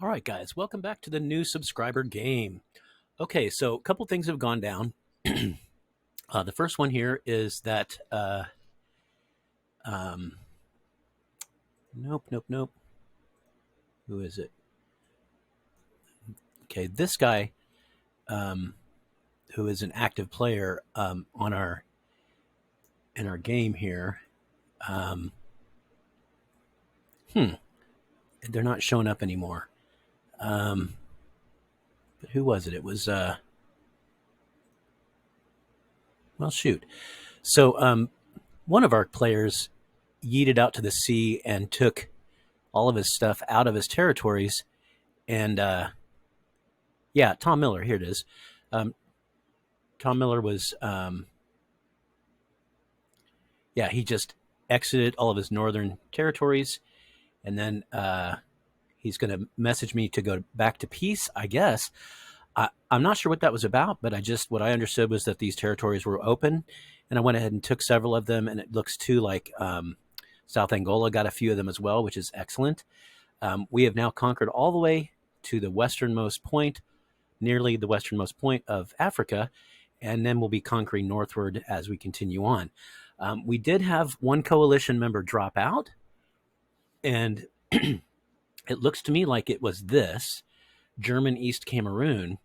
All right, guys, welcome back to the new subscriber game. Okay, so a couple things have gone down. The first one here is that, um, nope. Who is it? Okay, this guy, um, who is an active player on our in our game here. Um, hmm, they're not showing up anymore. But who was it? It was well, shoot. So one of our players yeeted out to the sea and took all of his stuff out of his territories. And yeah, Tom Miller. Here it is. Um, Tom Miller was, yeah, he just exited all of his northern territories, and then he's going to message me to go back to peace, I guess. I'm not sure what that was about, but what I understood was that these territories were open, and I went ahead and took several of them, and it looks too like South Angola got a few of them as well, which is excellent. We have now conquered all the way to the westernmost point, nearly the westernmost point of Africa, and then we'll be conquering northward as we continue on. We did have one coalition member drop out, and it looks to me like it was this German East Cameroon,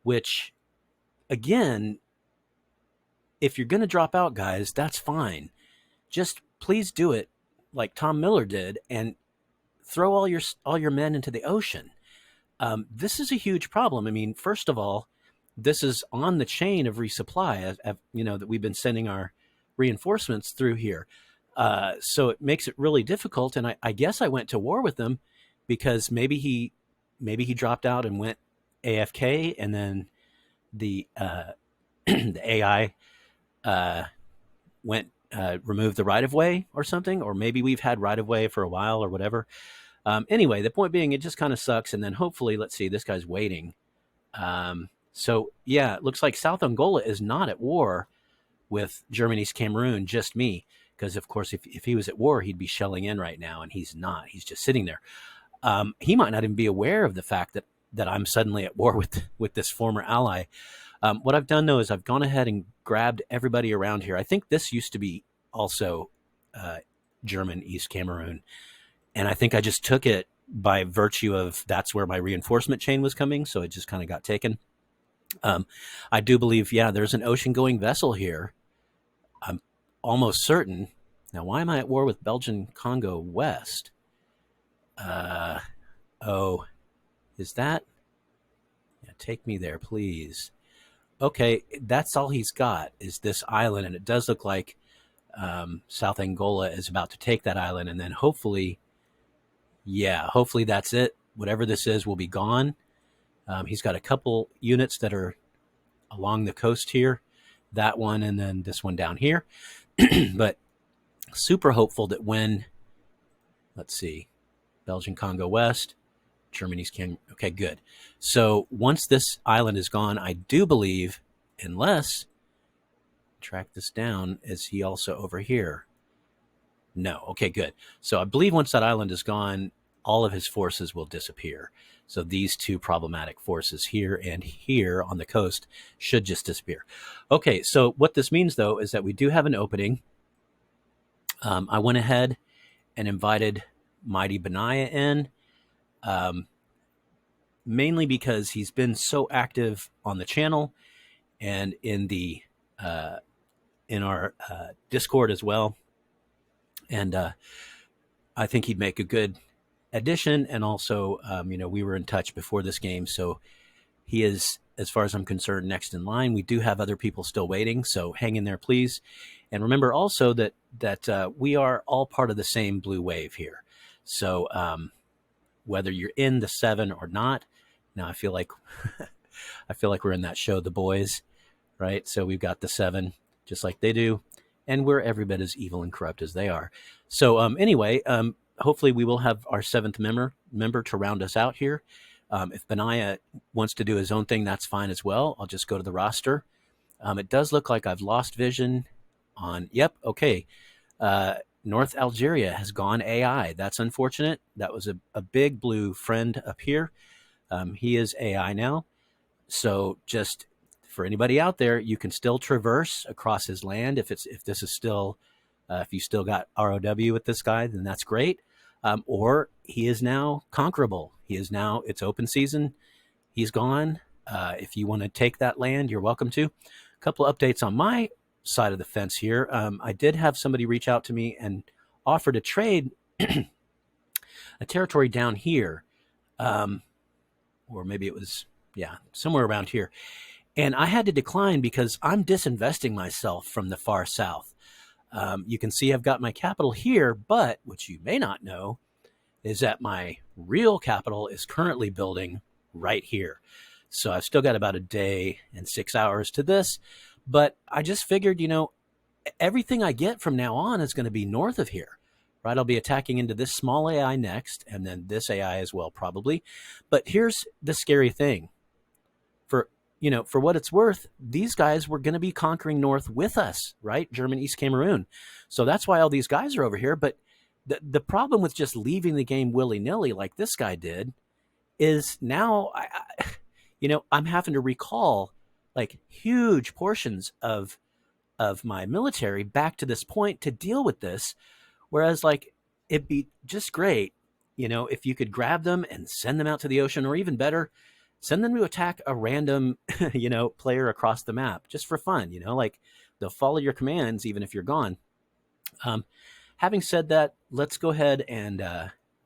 which, again, if you're going to drop out, guys, that's fine. Just please do it like Tom Miller did and throw all your men into the ocean. This is a huge problem. I mean, first of all, this is on the chain of resupply, that we've been sending our reinforcements through here. So it makes it really difficult. And I guess I went to war with them because maybe he dropped out and went AFK, and then the the AI went removed the right of way or something, or maybe we've had right of way for a while or whatever. Anyway, the point being, it just kind of sucks. And then hopefully, let's see, this guy's waiting. So yeah, it looks like South Angola is not at war with Germany's Cameroon, just me. Because of course, if he was at war, he'd be shelling in right now, and he's not. He's just sitting there. He might not even be aware of the fact that I'm suddenly at war with this former ally. What I've done though is I've gone ahead and grabbed everybody around here. I think this used to be also German East Cameroon, and I think I just took it by virtue of that's where my reinforcement chain was coming, so it just kind of got taken. I do believe, yeah, there's an ocean-going vessel here. I'm almost certain. Now, why am I at war with Belgian Congo West? Oh, is that? Yeah, take me there, please. Okay, that's all he's got is this island, and it does look like South Angola is about to take that island, and then hopefully that's it. Whatever this is will be gone. He's got a couple units that are along the coast here, that one, and then this one down here. But super hopeful that when, let's see, Belgian Congo West, Germany's King. Okay, good. So once this island is gone, I do believe, unless, track this down, is he also over here? No. Okay, good. So I believe once that island is gone, all of his forces will disappear. So these two problematic forces here and here on the coast should just disappear. Okay, so what this means, though, is that we do have an opening. I went ahead and invited Mighty Benaiah in, mainly because he's been so active on the channel and in our Discord as well. And I think he'd make a good addition. And also, we were in touch before this game, so he is, as far as I'm concerned, next in line. We do have other people still waiting, so hang in there, please. And remember also that we are all part of the same blue wave here. So whether you're in the 7 or not, now I feel like we're in that show, The Boys, right? So we've got the 7, just like they do, and we're every bit as evil and corrupt as they are. So anyway, hopefully we will have our 7th member to round us out here. If Benaiah wants to do his own thing, that's fine as well. I'll just go to the roster. It does look like I've lost vision on, yep, okay. North Algeria has gone AI. That's unfortunate. That was a big blue friend up here. He is AI now. So just for anybody out there, you can still traverse across his land if this is still if you still got ROW with this guy, then that's great. Or he is now conquerable. He is now, it's open season. He's gone. If you want to take that land, you're welcome to. A couple of updates on my side of the fence here. I did have somebody reach out to me and offer to trade a territory down here. Or maybe it was, somewhere around here. And I had to decline because I'm disinvesting myself from the far south. You can see I've got my capital here, but what you may not know is that my real capital is currently building right here. So I've still got about a day and 6 hours to this, but I just figured, everything I get from now on is going to be north of here, right? I'll be attacking into this small AI next, and then this AI as well, probably. But here's the scary thing. For what it's worth, these guys were going to be conquering north with us, right? German East Cameroon. So that's why all these guys are over here. But the problem with just leaving the game willy-nilly like this guy did is now, I'm having to recall like huge portions of my military back to this point to deal with this. Whereas like it'd be just great, if you could grab them and send them out to the ocean, or even better, send them to attack a random, player across the map just for fun, like they'll follow your commands even if you're gone. Having said that, let's go ahead and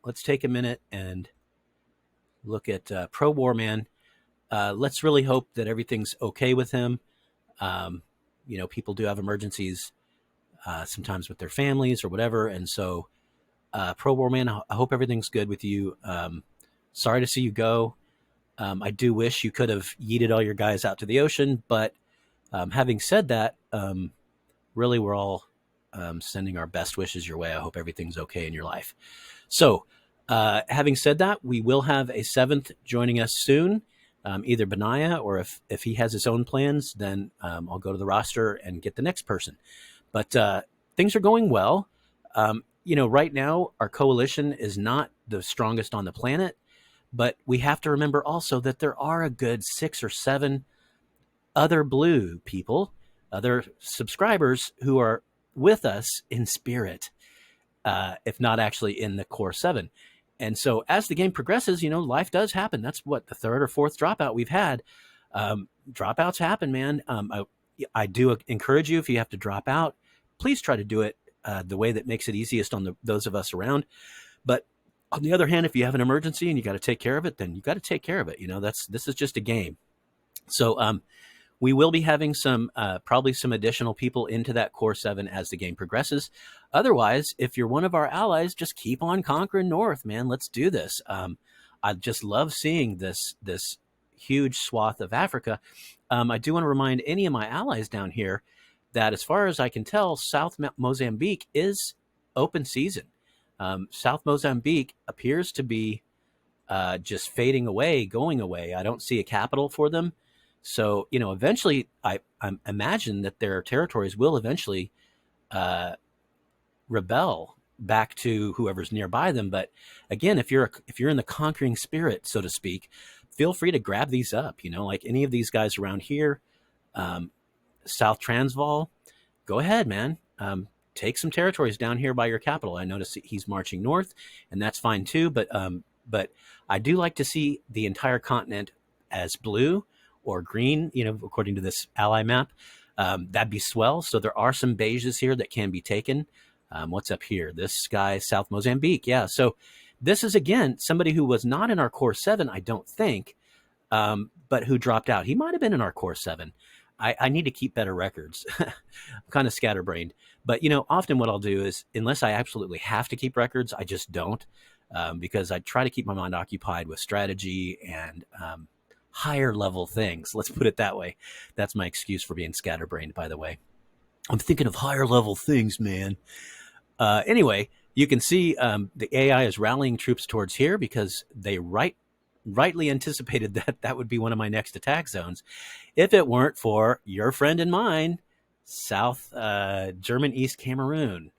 let's take a minute and look at Pro Warman. Let's really hope that everything's okay with him. People do have emergencies sometimes with their families or whatever. And so, Pro Warman, I hope everything's good with you. Sorry to see you go. I do wish you could have yeeted all your guys out to the ocean, but having said that, really we're all sending our best wishes your way. I hope everything's okay in your life. So having said that, we will have a seventh joining us soon, either Benaiah, or if he has his own plans, then I'll go to the roster and get the next person. But things are going well. Right now our coalition is not the strongest on the planet. But we have to remember also that there are a good 6 or 7 other blue people, other subscribers who are with us in spirit, if not actually in the core 7. And so as the game progresses, life does happen. That's what, the 3rd or 4th dropout we've had. Dropouts happen, man. I do encourage you, if you have to drop out, please try to do it the way that makes it easiest on those of us around. But on the other hand, if you have an emergency and you got to take care of it, then you got to take care of it. This is just a game. So we will be having probably some additional people into that core 7 as the game progresses. Otherwise, if you're one of our allies, just keep on conquering north, man. Let's do this. I just love seeing this huge swath of Africa. I do want to remind any of my allies down here that as far as I can tell, South Mozambique is open season. South Mozambique appears to be just fading away, going away. I don't see a capital for them. So, eventually I imagine that their territories will eventually rebel back to whoever's nearby them. But again, if you're in the conquering spirit, so to speak, feel free to grab these up, like any of these guys around here, South Transvaal, go ahead, man. Take some territories down here by your capital. I notice he's marching north, and that's fine too. But I do like to see the entire continent as blue or green, according to this ally map. That'd be swell. So there are some beiges here that can be taken. What's up here? This guy, South Mozambique. Yeah. So this is, again, somebody who was not in our core 7, I don't think, but who dropped out. He might have been in our core 7. I need to keep better records. I'm kind of scatterbrained. But, often what I'll do is, unless I absolutely have to keep records, I just don't, because I try to keep my mind occupied with strategy and higher level things. Let's put it that way. That's my excuse for being scatterbrained, by the way. I'm thinking of higher level things, man. Anyway, you can see the AI is rallying troops towards here because they rightly anticipated that would be one of my next attack zones. If it weren't for your friend and mine, South German East Cameroon.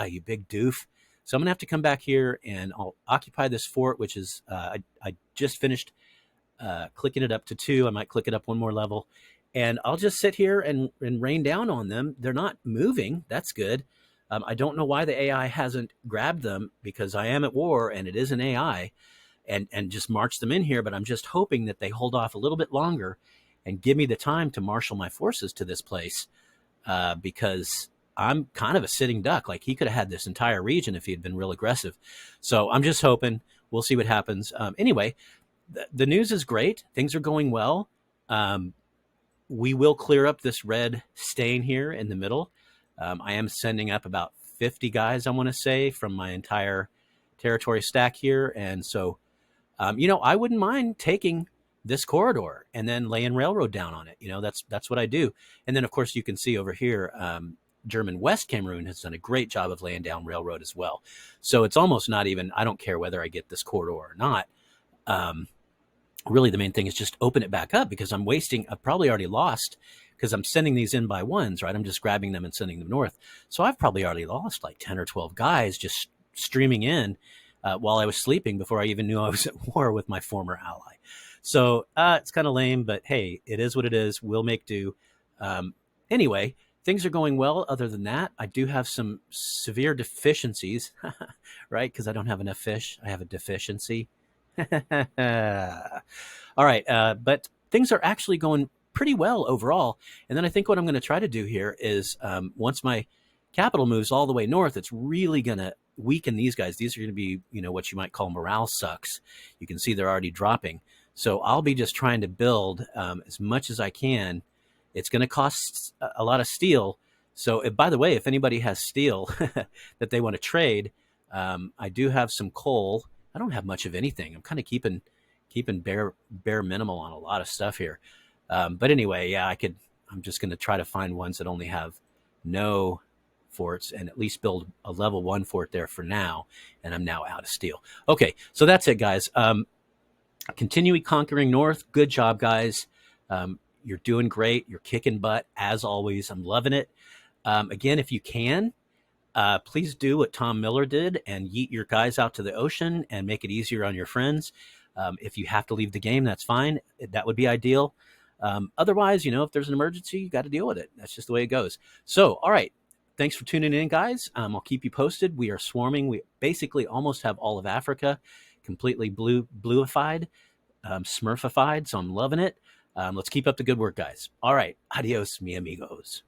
You big doof. So I'm going to have to come back here and I'll occupy this fort, which is, I just finished clicking it up to 2. I might click it up one more level. And I'll just sit here and rain down on them. They're not moving. That's good. I don't know why the AI hasn't grabbed them, because I am at war and it is an AI, and just march them in here. But I'm just hoping that they hold off a little bit longer and give me the time to marshal my forces to this place, because I'm kind of a sitting duck. Like, he could have had this entire region if he had been real aggressive. So I'm just hoping. We'll see what happens. Anyway, the news is great. Things are going well. We will clear up this red stain here in the middle. I am sending up about 50 guys, I want to say, from my entire territory stack here. And so, I wouldn't mind taking this corridor and then laying railroad down on it. That's what I do. And then, of course, you can see over here, German West Cameroon has done a great job of laying down railroad as well. So it's almost not even, I don't care whether I get this corridor or not. Really, the main thing is just open it back up, because I've probably already lost, because I'm sending these in by ones, right? I'm just grabbing them and sending them north. So I've probably already lost like 10 or 12 guys just streaming in while I was sleeping, before I even knew I was at war with my former ally. So it's kind of lame, but hey, it is what it is. We'll make do. Anyway, things are going well. Other than that, I do have some severe deficiencies, right? Because I don't have enough fish. I have a deficiency. All right. But things are actually going pretty well overall. And then I think what I'm going to try to do here is, once my capital moves all the way north, it's really going to weaken these guys. These are going to be, what you might call morale sucks. You can see they're already dropping. So I'll be just trying to build as much as I can. It's going to cost a lot of steel. So, by the way, if anybody has steel that they want to trade, I do have some coal. I don't have much of anything. I'm kind of keeping bare minimal on a lot of stuff here. But anyway, yeah, I'm just going to try to find ones that only have no forts, and at least build a level 1 fort there for now. And I'm now out of steel. Okay, so that's it, guys. Continuing conquering north. Good job, guys. You're doing great. You're kicking butt as always. I'm loving it. Again, if you can, please do what Tom Miller did and yeet your guys out to the ocean and make it easier on your friends. If you have to leave the game, that's fine. That would be ideal. Otherwise, if there's an emergency, you got to deal with it. That's just the way it goes. So, all right. Thanks for tuning in, guys. I'll keep you posted. We are swarming. We basically almost have all of Africa completely bluified, smurfified. So I'm loving it. Let's keep up the good work, guys. All right. Adios, mi amigos.